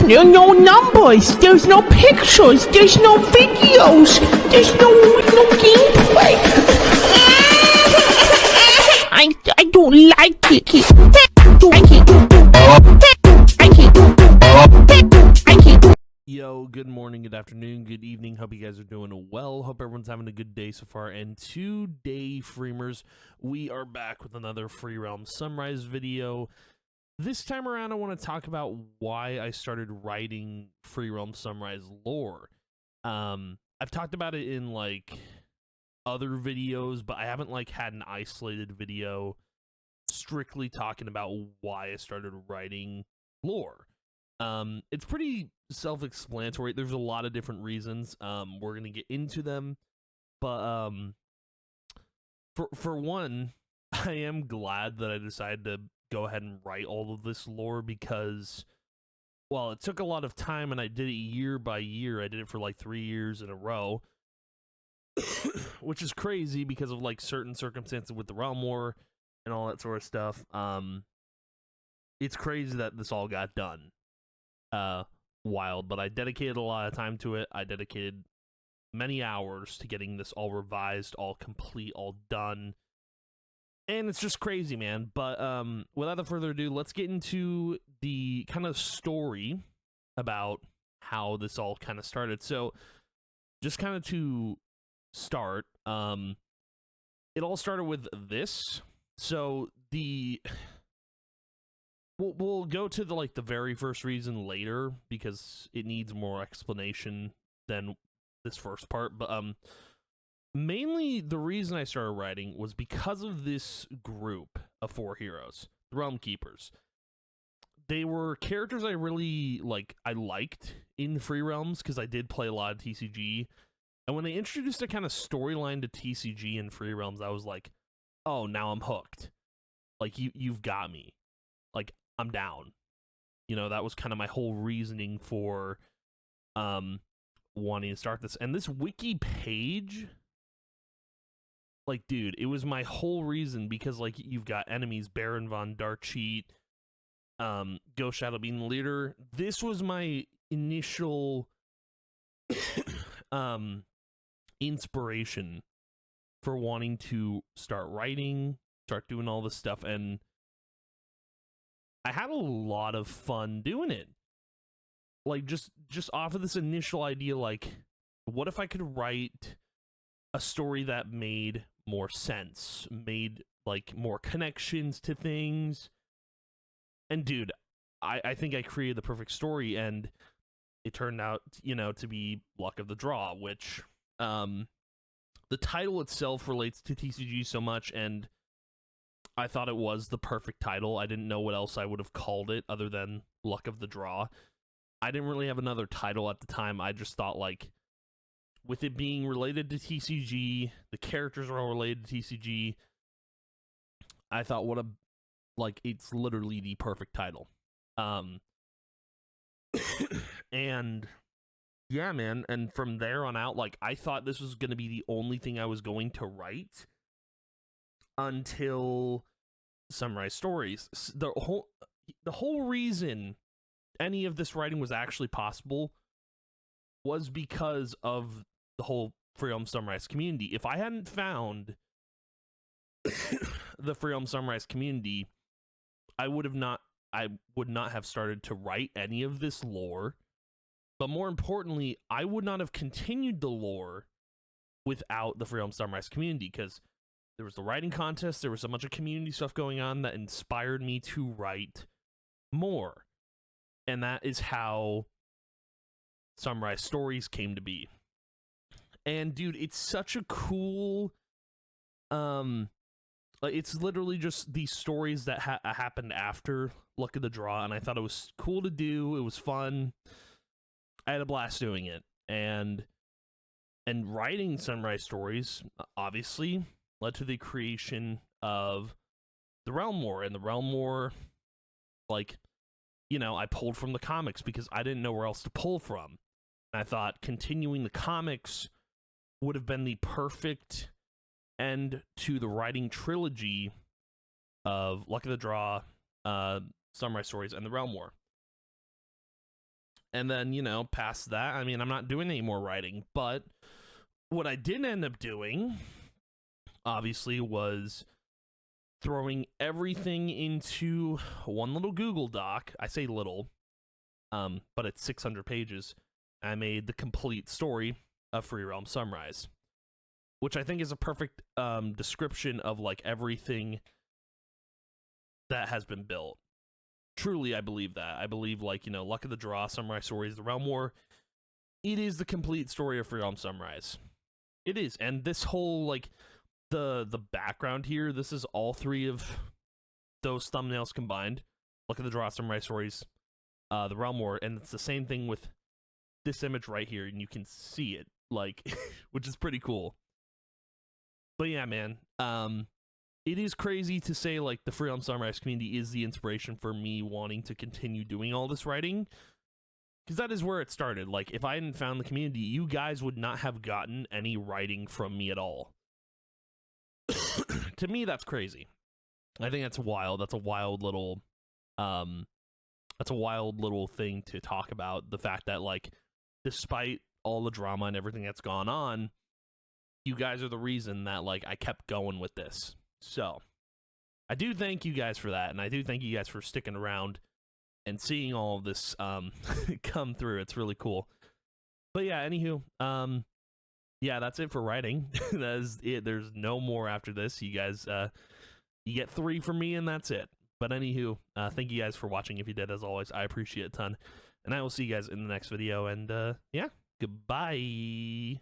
no numbers, there's no pictures, there's no videos, there's no gameplay. I don't like it. Yo, good morning, good afternoon, good evening. Hope you guys are doing well. Hope everyone's having a good day so far. And today, Freemers, we are back with another Free Realm Sunrise video. This time around, I want to talk about why I started writing Free Realm Sunrise lore. I've talked about it in like other videos, but I haven't like had an isolated video strictly talking about why I started writing lore. It's pretty self-explanatory. There's a lot of different reasons. We're gonna get into them, but for one, I am glad that I decided to go ahead and write all of this lore because, well, it took a lot of time and I did it year by year. I did it for like 3 years in a row, which is crazy because of like certain circumstances with the Realm War and all that sort of stuff. It's crazy that this all got done. Wild, but I dedicated a lot of time to it. I dedicated many hours to getting this all revised, all complete, all done. And it's just crazy, man. But without further ado, let's get into the kind of story about how this all kind of started. So, just kind of to start, it all started with this. So, We'll go to the very first reason later because it needs more explanation than this first part. But mainly the reason I started writing was because of this group of 4 heroes, the Realm Keepers. They were characters I really liked in Free Realms because I did play a lot of TCG. And when they introduced a kind of storyline to TCG in Free Realms, I was like, oh, now I'm hooked. Like, you've got me. Like, I'm down. You know, that was kind of my whole reasoning for wanting to start this. And this wiki page, like, dude, it was my whole reason because, like, you've got enemies, Baron von Darkcheat, Ghost Shadow being the leader. This was my initial inspiration for wanting to start writing, start doing all this stuff, and I had a lot of fun doing it. Like, just off of this initial idea, like, what if I could write a story that made more sense, made, like, more connections to things? And, dude, I think I created the perfect story, and it turned out, you know, to be Luck of the Draw, which, the title itself relates to TCG so much, and I thought it was the perfect title. I didn't know what else I would have called it other than Luck of the Draw. I didn't really have another title at the time. I just thought, like, with it being related to TCG, the characters are all related to TCG, I thought, it's literally the perfect title. And yeah, man, and from there on out, like, I thought this was going to be the only thing I was going to write until Sunrise Stories. The whole reason any of this writing was actually possible was because of the whole Free Realm Sunrise community. If I hadn't found the Free Realm Sunrise community, I would not have started to write any of this lore. But more importantly, I would not have continued the lore without the Free Realm Sunrise community, because there was the writing contest, there was a bunch of community stuff going on that inspired me to write more. And that is how Sunrise Stories came to be. And dude, it's such a cool, it's literally just these stories that happened after Luck of the Draw, and I thought it was cool to do. It was fun. I had a blast doing it. And writing Sunrise Stories, obviously, led to the creation of the Realm War. And the Realm War, like, you know, I pulled from the comics because I didn't know where else to pull from. And I thought continuing the comics would have been the perfect end to the writing trilogy of Luck of the Draw, Sunrise Stories, and the Realm War. And then, you know, past that, I mean, I'm not doing any more writing. But what I did end up doing, obviously, was throwing everything into one little Google Doc. I say little, but it's 600 pages. I made the complete story of Free Realm Sunrise, which I think is a perfect description of like everything that has been built. Truly, I believe that. I believe, like, you know, Luck of the Draw, Samurai Stories, the Realm War, it is the complete story of Free Realm Sunrise. It is. And this whole, like, the background here, this is all three of those thumbnails combined. Luck of the Draw, Samurai Stories, the Realm War, and it's the same thing with this image right here, and you can see it, like, which is pretty cool. But yeah, man, it is crazy to say, like, the Free Realm Sunrise community is the inspiration for me wanting to continue doing all this writing, because that is where it started. Like, if I hadn't found the community, you guys would not have gotten any writing from me at all. To me, that's crazy. I think that's wild. That's a wild little, thing to talk about. The fact that, like, despite all the drama and everything that's gone on, you guys are the reason that, like, I kept going with this. So, I do thank you guys for that, and I do thank you guys for sticking around and seeing all of this come through. It's really cool. But yeah, anywho, yeah, that's it for writing. That is it. There's no more after this. You guys, you get 3 from me, and that's it. But anywho, thank you guys for watching. If you did, as always, I appreciate it a ton. And I will see you guys in the next video, and yeah, goodbye.